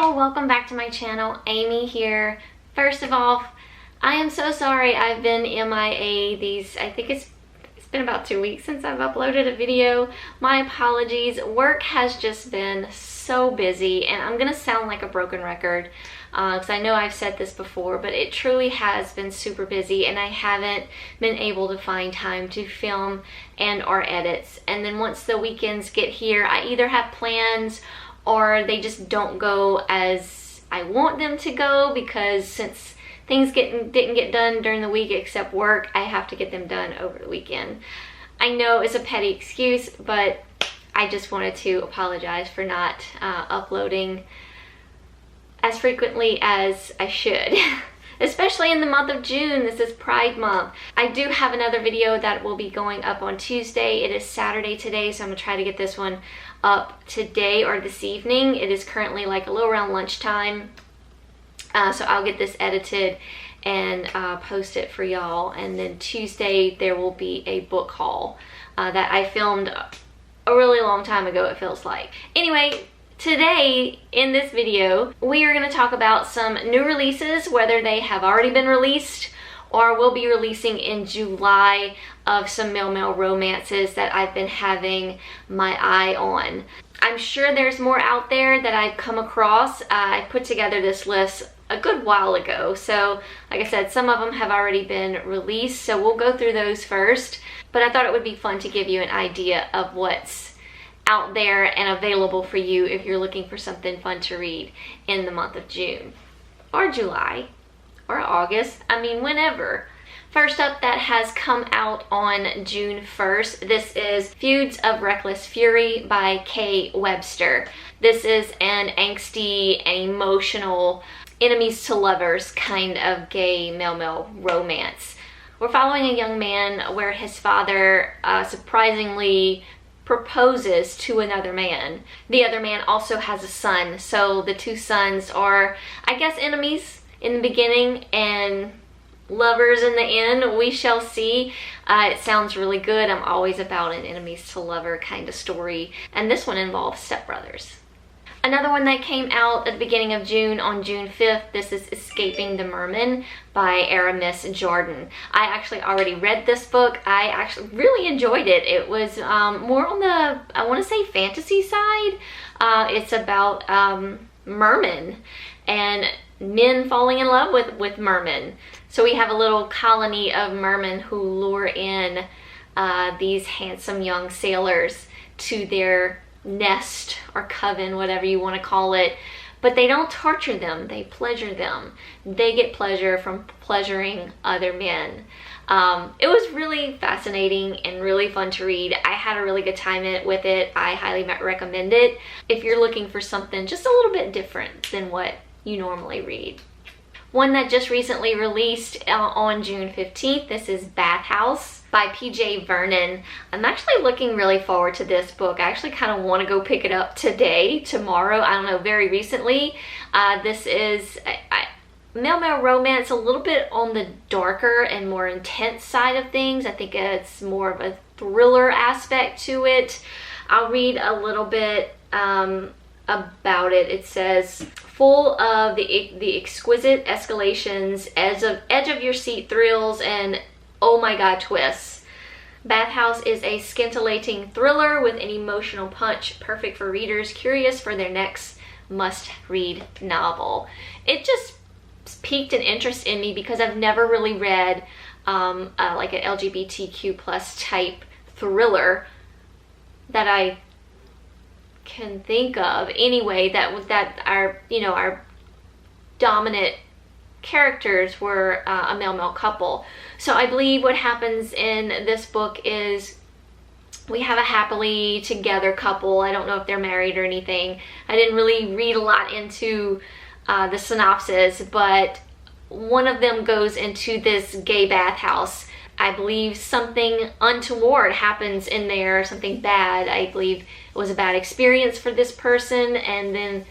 y'all, welcome back to my channel. Amy here. First of all, I am so sorry I've been MIA I think it's been about 2 weeks since I've uploaded a video. My apologies. Work has just been so busy and I'm gonna sound like a broken record because I know I've said this before, but it truly has been super busy and I haven't been able to find time to film and or edits. And then once the weekends get here, I either have plans or they just don't go as I want them to go, because since things didn't get done during the week except work, I have to get them done over the weekend. I know it's a petty excuse, but I just wanted to apologize for not uploading as frequently as I should. Especially in the month of June. This is Pride Month. I do have another video that will be going up on Tuesday. It is Saturday today, so I'm gonna try to get this one up today or this evening. It is currently like a little around lunchtime. So I'll get this edited and post it for y'all. And then Tuesday there will be a book haul that I filmed a really long time ago, it feels like. Anyway, today in this video we are going to talk about some new releases, whether they have already been released or will be releasing in July, of some male romances that I've been having my eye on. I'm sure there's more out there that I've come across. I put together this list a good while ago, so like I said, some of them have already been released, so we'll go through those first. But I thought it would be fun to give you an idea of what's out there and available for you if you're looking for something fun to read in the month of June or July or August, I mean whenever. First up, that has come out on June 1st. This is Feuds of Reckless Fury by K. Webster. This is an angsty and emotional enemies to lovers kind of gay male romance. We're following a young man where his father surprisingly proposes to another man. The other man also has a son, so the two sons are, I guess, enemies in the beginning and lovers in the end. We shall see. It sounds really good. I'm always about an enemies to lover kind of story, and this one involves stepbrothers. Another one that came out at the beginning of June, on June 5th, this is Escaping the Merman by Aimee Jordan. I actually already read this book. I actually really enjoyed it. It was more on the, I want to say, fantasy side. It's about mermen and men falling in love with mermen. So we have a little colony of mermen who lure in these handsome young sailors to their nest or coven, whatever you want to call it, but they don't torture them, they pleasure them. They get pleasure from pleasuring other men. It was really fascinating and really fun to read. I had a really good time with it. I highly recommend it if you're looking for something just a little bit different than what you normally read. One that just recently released on June 15th, this is Bathhouse by P.J. Vernon. I'm actually looking really forward to this book. I actually kind of want to go pick it up today, tomorrow, I don't know, very recently. This is male romance, a little bit on the darker and more intense side of things. I think it's more of a thriller aspect to it. I'll read a little bit about it. It says, full of the exquisite escalations, edge of your seat thrills, and oh my god twists. Bathhouse is a scintillating thriller with an emotional punch, perfect for readers curious for their next must-read novel. It just piqued an interest in me because I've never really read like an LGBTQ plus type thriller that I can think of anyway, that our, you know, our dominant characters were a male couple. So I believe what happens in this book is we have a happily together couple. I don't know if they're married or anything. I didn't really read a lot into the synopsis, but one of them goes into this gay bathhouse. I believe something untoward happens in there, something bad. I believe it was a bad experience for this person, and then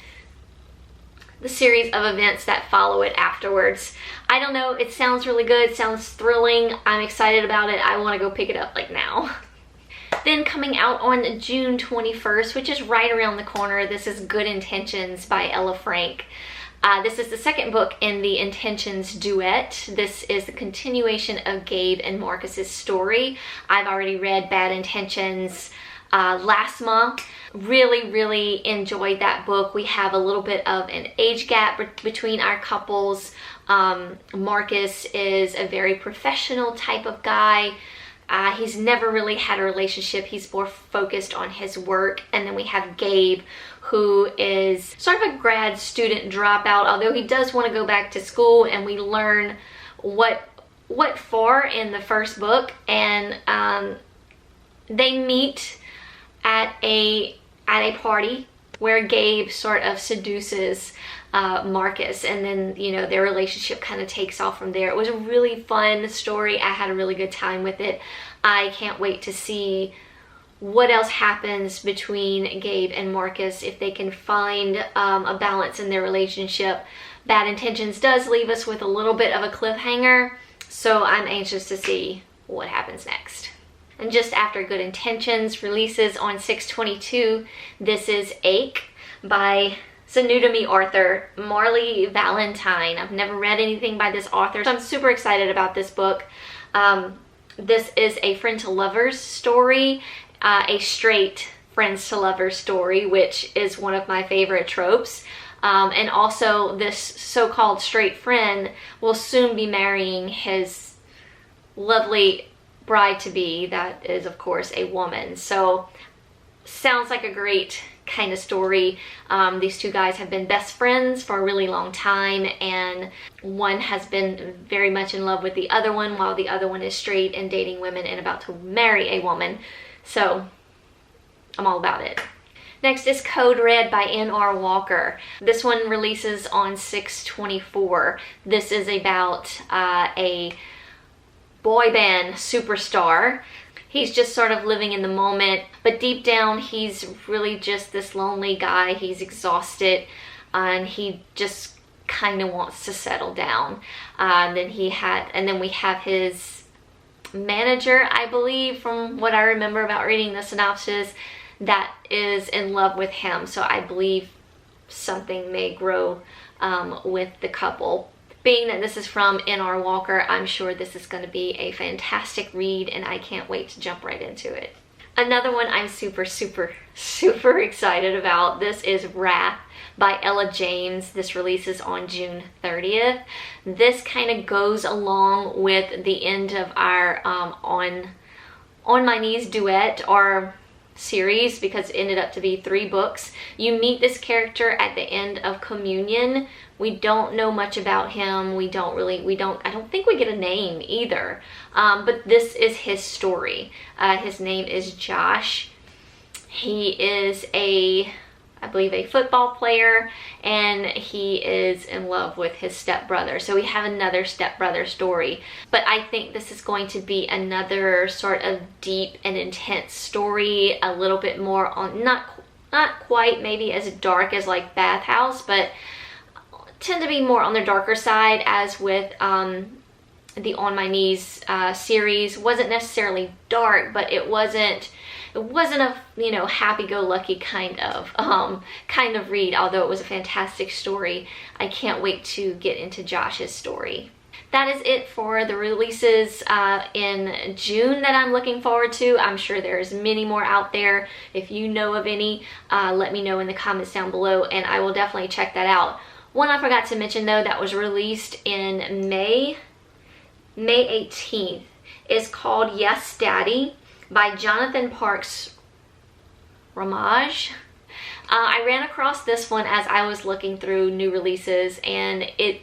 the series of events that follow it afterwards. I don't know, it sounds really good, it sounds thrilling. I'm excited about it. I want to go pick it up like now. Then coming out on June 21st, which is right around the corner, this is Good Intentions by Ella Frank. This is the second book in the Intentions duet. This is the continuation of Gabe and Marcus's story. I've already read Bad Intentions last month. Really enjoyed that book. We have a little bit of an age gap between our couples. Marcus is a very professional type of guy. He's never really had a relationship. He's more focused on his work. And then we have Gabe, who is sort of a grad student dropout, although he does want to go back to school, and we learn what for in the first book. And they meet at a party where Gabe sort of seduces Marcus, and then, you know, their relationship kind of takes off from there. It was a really fun story. I had a really good time with it. I can't wait to see what else happens between Gabe and Marcus, if they can find a balance in their relationship. Bad Intentions does leave us with a little bit of a cliffhanger, so I'm anxious to see what happens next. And just after Good Intentions releases on 6/22, this is Ache by it's a new to me author, Marley Valentine. I've never read anything by this author, so I'm super excited about this book. This is a friend to lovers story, a straight friends to lovers story, which is one of my favorite tropes. And also this so-called straight friend will soon be marrying his lovely bride-to-be, that is of course a woman. So sounds like a great kind of story. These two guys have been best friends for a really long time, and one has been very much in love with the other one, while the other one is straight and dating women and about to marry a woman. So I'm all about it. Next is Code Red by N.R. Walker. This one releases on 6/24. This is about a boy band superstar. He's just sort of living in the moment, but deep down he's really just this lonely guy. He's exhausted, and he just kind of wants to settle down. And then we have his manager, I believe, from what I remember about reading the synopsis, that is in love with him. So I believe something may grow with the couple. Being that this is from N.R. Walker, I'm sure this is going to be a fantastic read, and I can't wait to jump right into it. Another one I'm super excited about. This is Wrath by Ella James. This releases on June 30th. This kind of goes along with the end of our On My Knees duet, or series, because it ended up to be 3 books. You meet this character at the end of Communion. We don't know much about him. I don't think we get a name either. But this is his story. His name is Josh. He is I believe a football player, and he is in love with his stepbrother. So we have another stepbrother story. But I think this is going to be another sort of deep and intense story, a little bit more on, not quite maybe as dark as like Bathhouse, but tend to be more on the darker side, as with the On My Knees series. Wasn't necessarily dark, but it wasn't a, you know, happy-go-lucky kind of read, although it was a fantastic story. I can't wait to get into Josh's story. That is it for the releases in June that I'm looking forward to. I'm sure there's many more out there. If you know of any, let me know in the comments down below, and I will definitely check that out. One I forgot to mention though, that was released in May 18th, is called Yes Daddy by Jonathan Parks Ramage. I ran across this one as I was looking through new releases, and it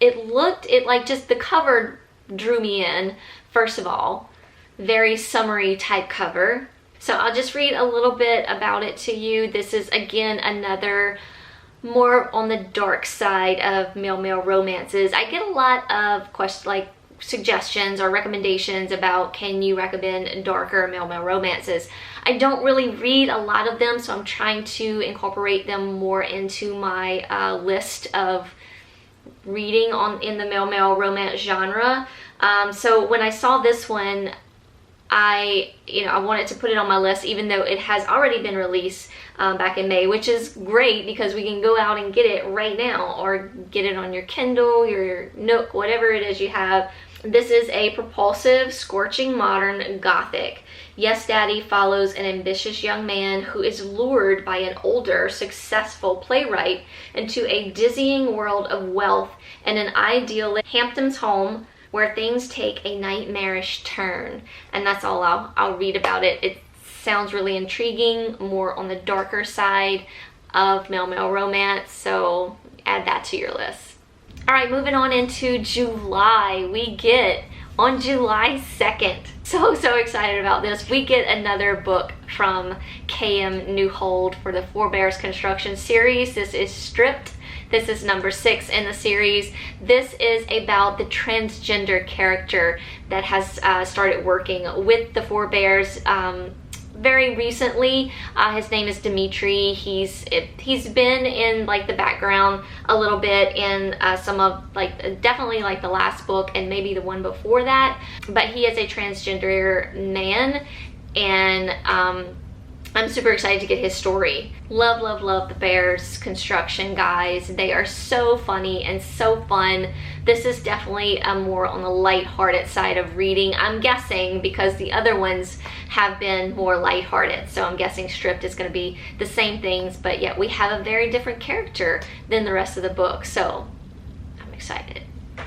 like, just the cover drew me in. First of all, very summery type cover. So I'll just read a little bit about it to you. This is again another more on the dark side of male romances. I get a lot of suggestions or recommendations about, can you recommend darker male romances? I don't really read a lot of them, so I'm trying to incorporate them more into my list of reading in the male romance genre. So when I saw this one, I wanted to put it on my list, even though it has already been released back in May, which is great because we can go out and get it right now, or get it on your Kindle, your Nook, whatever it is you have. This is a propulsive, scorching modern gothic. Yes, Daddy follows an ambitious young man who is lured by an older, successful playwright into a dizzying world of wealth and an ideal Hampton's home where things take a nightmarish turn. And that's all I'll read about it. It sounds really intriguing, more on the darker side of male romance, so add that to your list. All right, moving on into July. We get, on July 2nd, so excited about this, we get another book from K.M. Newhold for the Four Bears Construction series. This is Stripped. This is number 6 in the series. This is about the transgender character that has started working with the Four Bears very recently. His name is Dimitri. He's been in like the background a little bit in some of definitely like the last book and maybe the one before that, but he is a transgender man, and I'm super excited to get his story. Love the Bears Construction guys. They are so funny and so fun. This is definitely more on the lighthearted side of reading, I'm guessing, because the other ones have been more lighthearted. So I'm guessing Stripped is going to be the same things, but yet we have a very different character than the rest of the book. So I'm excited.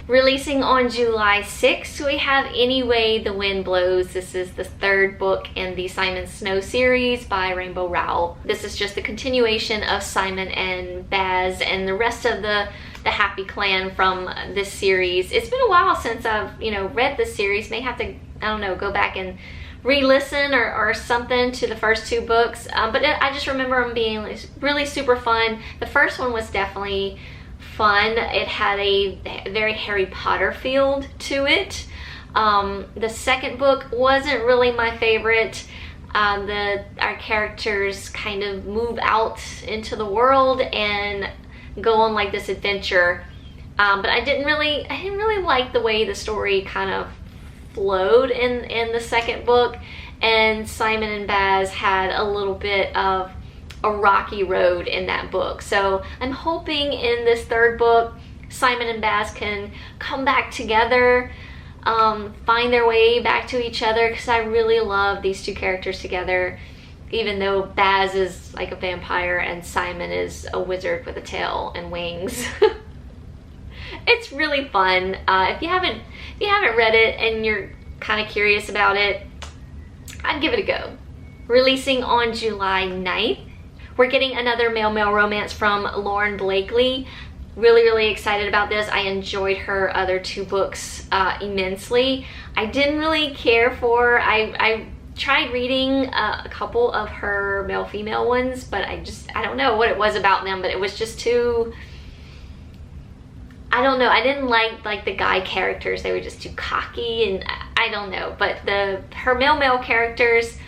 Releasing on July 6th, we have Any Way the Wind Blows. This is the 3rd book in the Simon Snow series by Rainbow Rowell. This is just the continuation of Simon and Baz and the rest of the Happy Clan from this series. It's been a while since I've read this series. May have to, I don't know, go back and re-listen or something to the first 2 books. But I just remember them being really super fun. The first one was definitely fun. It had a very Harry Potter feel to it. The second book wasn't really my favorite. Our characters kind of move out into the world and go on like this adventure. But I didn't really like the way the story kind of flowed in the second book. And Simon and Baz had a little bit of a rocky road in that book. So I'm hoping in this 3rd book, Simon and Baz can come back together, find their way back to each other, because I really love these 2 characters together, even though Baz is like a vampire and Simon is a wizard with a tail and wings. It's really fun. If you haven't read it and you're kind of curious about it, I'd give it a go. Releasing on July 9th, we're getting another male romance from Lauren Blakely. Really excited about this. I enjoyed her other 2 books immensely. I didn't really care for, I tried reading a couple of her male-female ones, but I don't know what it was about them, but it was just too, I don't know, I didn't like the guy characters. They were just too cocky, and I don't know, but her male characters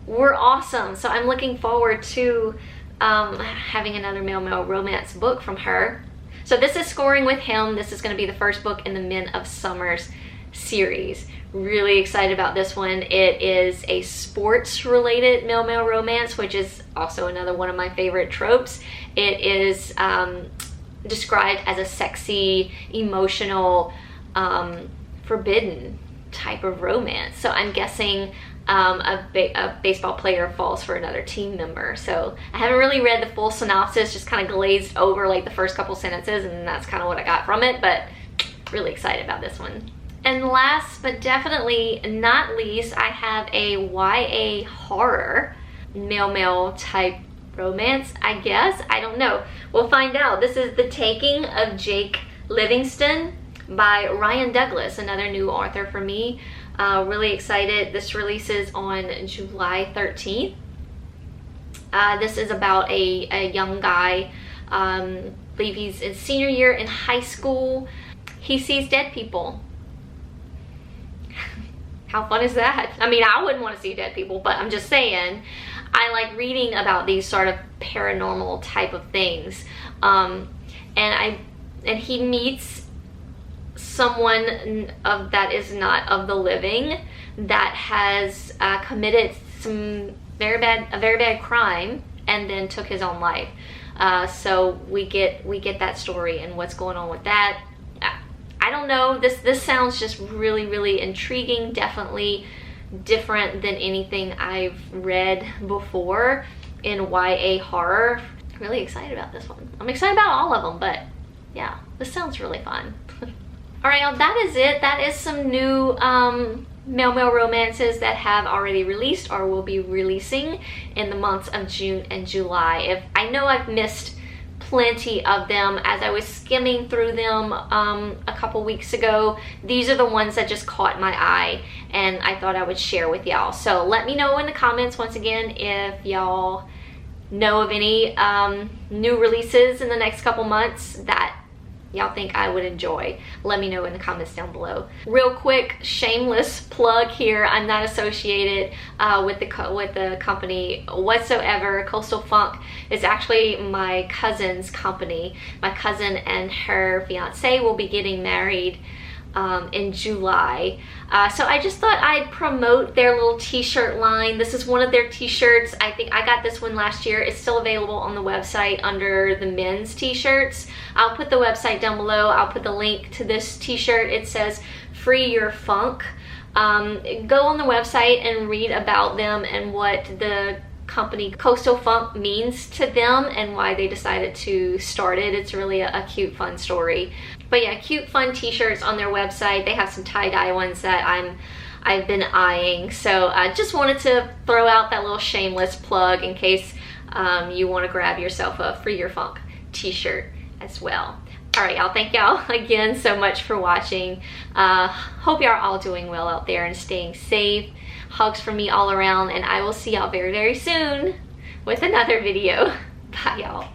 were awesome. So I'm looking forward to having another male romance book from her. So this is Scoring with Him. This is going to be the first book in the Men of Summers series. Really excited about this one. It is a sports related male romance, which is also another one of my favorite tropes. It is described as a sexy, emotional, forbidden type of romance. So I'm guessing a baseball player falls for another team member. So I haven't really read the full synopsis, just kind of glazed over like the first couple sentences, and that's kind of what I got from it, but really excited about this one. And last but definitely not least, I have a YA horror male type romance, I guess. I don't know. We'll find out. This is The Taking of Jake Livingston by Ryan Douglas, another new author for me. Really excited. This releases on July 13th. This is about a young guy. I believe he's in senior year in high school. He sees dead people. How fun is that? I mean, I wouldn't want to see dead people, but I'm just saying, I like reading about these sort of paranormal type of things. And he meets someone that is not of the living that has committed a very bad crime and then took his own life. So we get that story and what's going on with that. I don't know, this sounds just really intriguing, definitely different than anything I've read before in YA horror. Really excited about this one. I'm excited about all of them, but yeah, this sounds really fun. All right, y'all, that is it. That is some new male romances that have already released or will be releasing in the months of June and July. I know I've missed plenty of them as I was skimming through them a couple weeks ago. These are the ones that just caught my eye and I thought I would share with y'all. So let me know in the comments once again if y'all know of any new releases in the next couple months that y'all think I would enjoy. Let me know in the comments down below. Real quick, shameless plug here. I'm not associated with the company whatsoever. Coastal Funk is actually my cousin's company. My cousin and her fiance will be getting married in July. So I just thought I'd promote their little t-shirt line. This is one of their t-shirts. I think I got this one last year. It's still available on the website under the men's t-shirts. I'll put the website down below. I'll put the link to this t-shirt. It says Free Your Funk. Go on the website and read about them and what the company Coastal Funk means to them and why they decided to start it. It's really a cute, fun story. But yeah, cute, fun t-shirts on their website. They have some tie-dye ones that I've been eyeing. So I just wanted to throw out that little shameless plug in case you want to grab yourself a Free Your Funk t-shirt as well. All right, y'all, thank y'all again so much for watching. Hope y'all are all doing well out there and staying safe. Hugs from me all around, and I will see y'all very soon with another video. Bye, y'all.